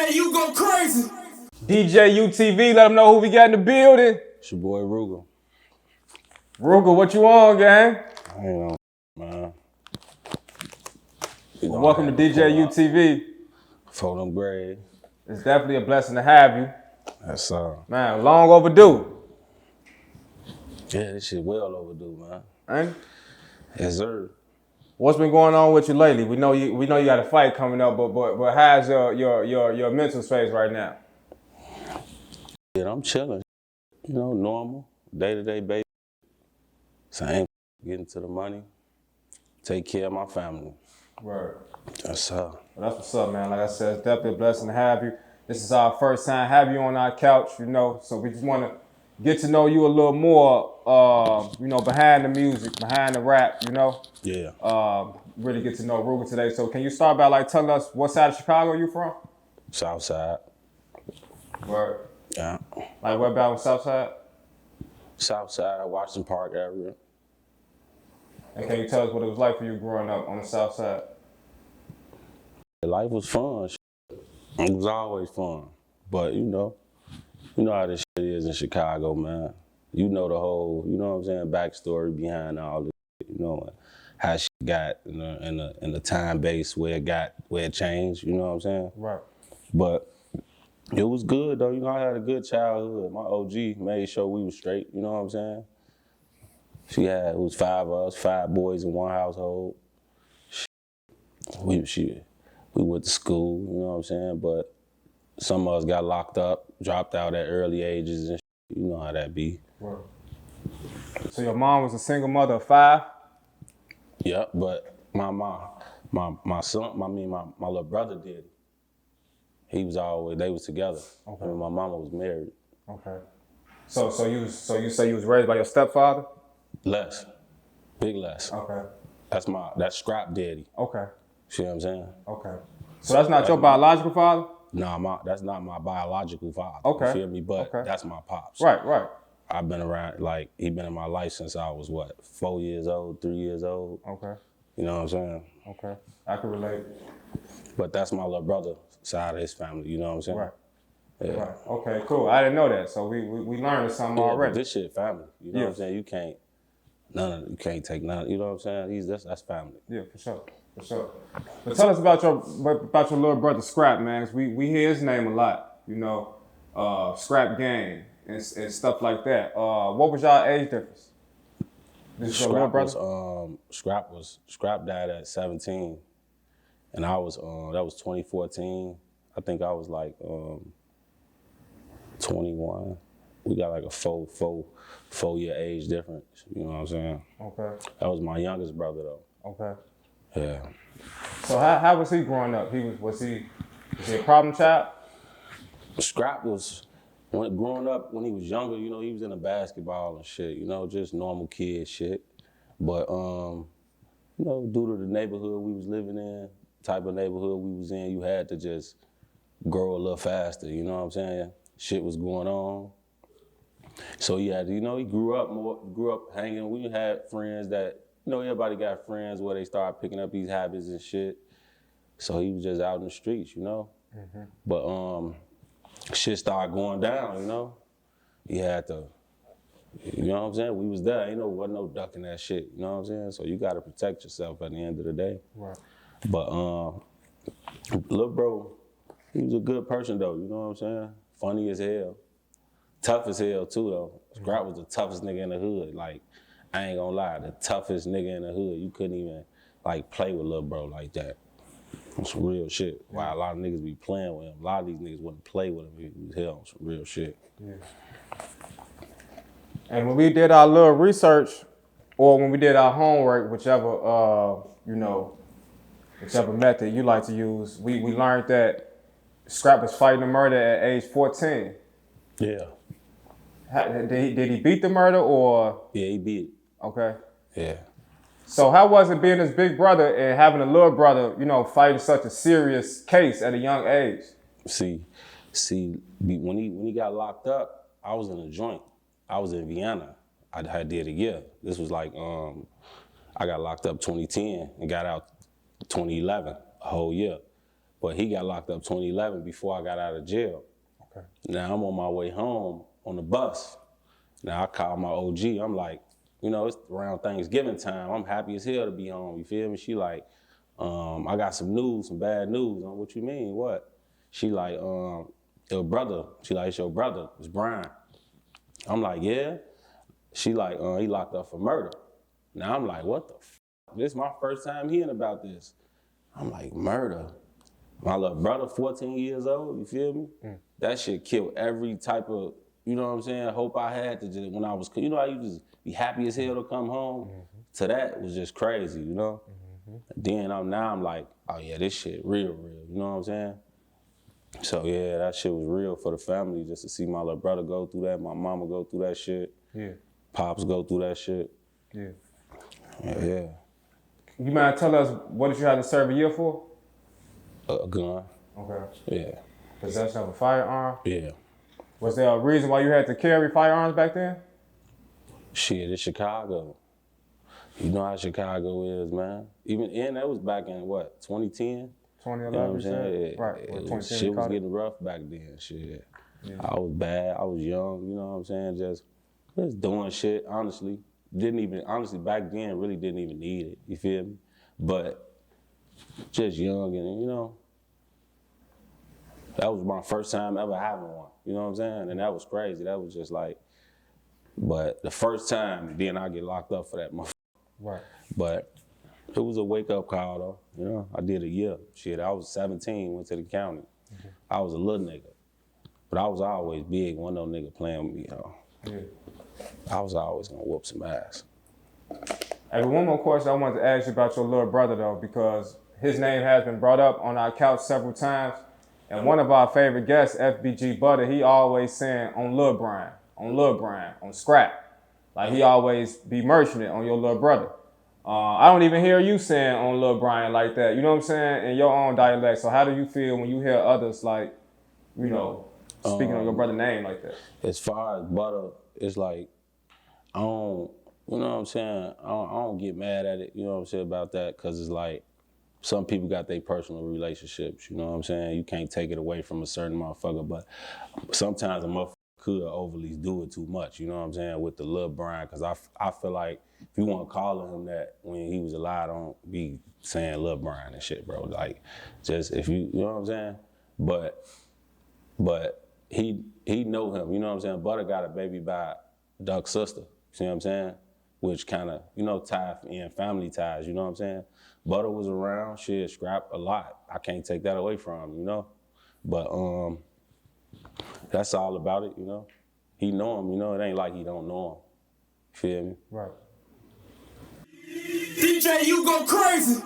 DJ, you go crazy. DJ UTV, let them know who we got in the building. It's your boy Rooga. Rooga, what you on, gang? I ain't know, man. Welcome to DJ UTV. For them grades. It's definitely a blessing to have you. That's Man, long overdue. Yeah, this shit well overdue, man. Ain't it? Yes, sir. What's been going on with you lately? We know you got a fight coming up, but how's your mental space right now? Yeah, I'm chilling. You know, normal, day-to-day basis. Same, getting to the money, take care of my family. Right. That's Well, that's what's up, man. Like I said, it's definitely a blessing to have you. This is our first time have you on our couch, you know, so we just want to get to know you a little more, behind the music, behind the rap, you know? Yeah. Really get to know Rooga today. So can you start by telling us what side of Chicago you from? South side. Where? Yeah. Like where about on South Side? South side, Washington Park area. And can you tell us what it was like for you growing up on the South Side? Life was fun. It was always fun. But you know how this shit is in Chicago, man. You know the whole, you know what I'm saying, backstory behind all this, you know, how shit got in the time base where it changed, you know what I'm saying? Right. But it was good though, you know, I had a good childhood. My OG made sure we was straight, you know what I'm saying? It was 5 of us, 5 boys in one household. We went to school, you know what I'm saying? But some of us got locked up, dropped out at early ages and shit. You know how that be. Right. So your mom was a single mother of 5? Yep, but my little brother did it. They was together. Okay. And my mama was married. Okay. So you say you was raised by your stepfather? Les. Big Les. Okay. That's Scrapp daddy. Okay. See what I'm saying? Okay. So that's not your biological father? Nah, that's not my biological father. Okay. You feel me? But okay. That's my pops. Right. I've been around, he been in my life since I was 4 years old, 3 years old. Okay. You know what I'm saying? Okay. I can relate. But that's my little brother side of his family, you know what I'm saying? Right. Yeah. Right. Okay, cool. I didn't know that. So we learned something already. But this shit family. You know what I'm saying? You can't take none, you know what I'm saying? That's family. Yeah, for sure. But tell us about your little brother Scrapp, man. 'Cause we hear his name a lot, you know, Scrapp Gang and stuff like that. What was y'all age difference? This is your little brother? Scrapp died at 17, and I was that was 2014. I think I was 21. We got a four-year age difference. You know what I'm saying? Okay. That was my youngest brother though. Okay. Yeah. So how was he growing up? Was he a problem child? Scrapp was growing up when he was younger. You know, he was into basketball and shit. You know, just normal kid shit. But you know, due to the neighborhood we was living in, type of neighborhood we was in, you had to just grow a little faster. You know what I'm saying? Shit was going on. So he grew up hanging. We had friends that, you know, everybody got friends where they start picking up these habits and shit. So he was just out in the streets, you know? Mm-hmm. But shit started going down, you know? He had to, you know what I'm saying? We was there, wasn't no ducking that shit, you know what I'm saying? So you gotta protect yourself at the end of the day. Right. But little bro, he was a good person though, you know what I'm saying? Funny as hell. Tough as hell too though. Scrapp was the toughest nigga in the hood. I ain't gonna lie, the toughest nigga in the hood. You couldn't even play with little bro like that. On some real shit. Why a lot of niggas be playing with him. A lot of these niggas wouldn't play with him. He was hell on some real shit. Yeah. And when we did our little research, or when we did our homework, whichever method you like to use, we learned that Scrapp was fighting a murder at age 14. Yeah. Did he beat the murder or? Yeah, he beat it. Okay. Yeah. So how was it being his big brother and having a little brother, fighting such a serious case at a young age? See, when he got locked up, I was in a joint. I was in Vienna. I did a year. This was I got locked up 2010 and got out 2011, a whole year. but he got locked up 2011 before I got out of jail. Okay. Now I'm on my way home on the bus. Now I call my OG. I'm like, it's around Thanksgiving time. I'm happy as hell to be home. You feel me? She like, I got some news, some bad news. What you mean? What? She like, your brother. She like, it's your brother. It's Brian. I'm like, yeah. She like, he locked up for murder. Now I'm like, what the f? This is my first time hearing about this. I'm like, murder? My little brother, 14 years old, you feel me? That shit killed every type of, you know what I'm saying, hope I had to just, when I was, how you just be happy as hell to come home? To that was just crazy, Then I'm like, oh yeah, this shit real, you know what I'm saying? So yeah, that shit was real for the family, just to see my little brother go through that, my mama go through that shit. Yeah. Pops go through that shit. Yeah. Yeah. You mind tell us what did you have to serve a year for? A gun. Okay. Yeah. Possession of a firearm? Yeah. Was there a reason why you had to carry firearms back then? Shit, it's Chicago. You know how Chicago is, man. And that was back in what, 2010? 2011, you know what I'm saying? Right. Shit was getting rough back then, shit. Yeah. I was bad, I was young, you know what I'm saying? Just doing shit, honestly. Back then, really didn't even need it, you feel me? But just young and, that was my first time ever having one, you know what I'm saying? And that was crazy, that was just like, but the first time, then I get locked up for that motherfucker. Right. But it was a wake-up call, though, I did a year. Shit, I was 17, went to the county. I was a little nigga, but I was always big, wasn't no nigga playing with me, Yeah. I was always gonna whoop some ass. Hey, one more question I wanted to ask you about your little brother, though, because his name has been brought up on our couch several times. And one of our favorite guests, FBG Butta, he always saying on Lil Brian, on Scrapp. Like he always be merching it on your little brother. I don't even hear you saying on Lil Brian like that, you know what I'm saying, in your own dialect. So how do you feel when you hear others like, speaking on your brother's name like that? As far as Butta, it's like, I don't, you know what I'm saying? I don't get mad at it, you know what I'm saying, about that, because it's like, some people got their personal relationships, you know what I'm saying? You can't take it away from a certain motherfucker, but sometimes a motherfucker could overly do it too much, you know what I'm saying, with the Lil Brian, because I feel like if you want to call him that when he was alive, don't be saying Lil Brian and shit, bro. Like, just if you know what I'm saying? But he know him, you know what I'm saying? Butta got a baby by Duck's sister, you see what I'm saying? Which kind of, tie in family ties, you know what I'm saying? Butta was around, shit, Scrap a lot. I can't take that away from him, But that's all about it, He know him, it ain't like he don't know him. Feel me? Right. DJ, you go crazy.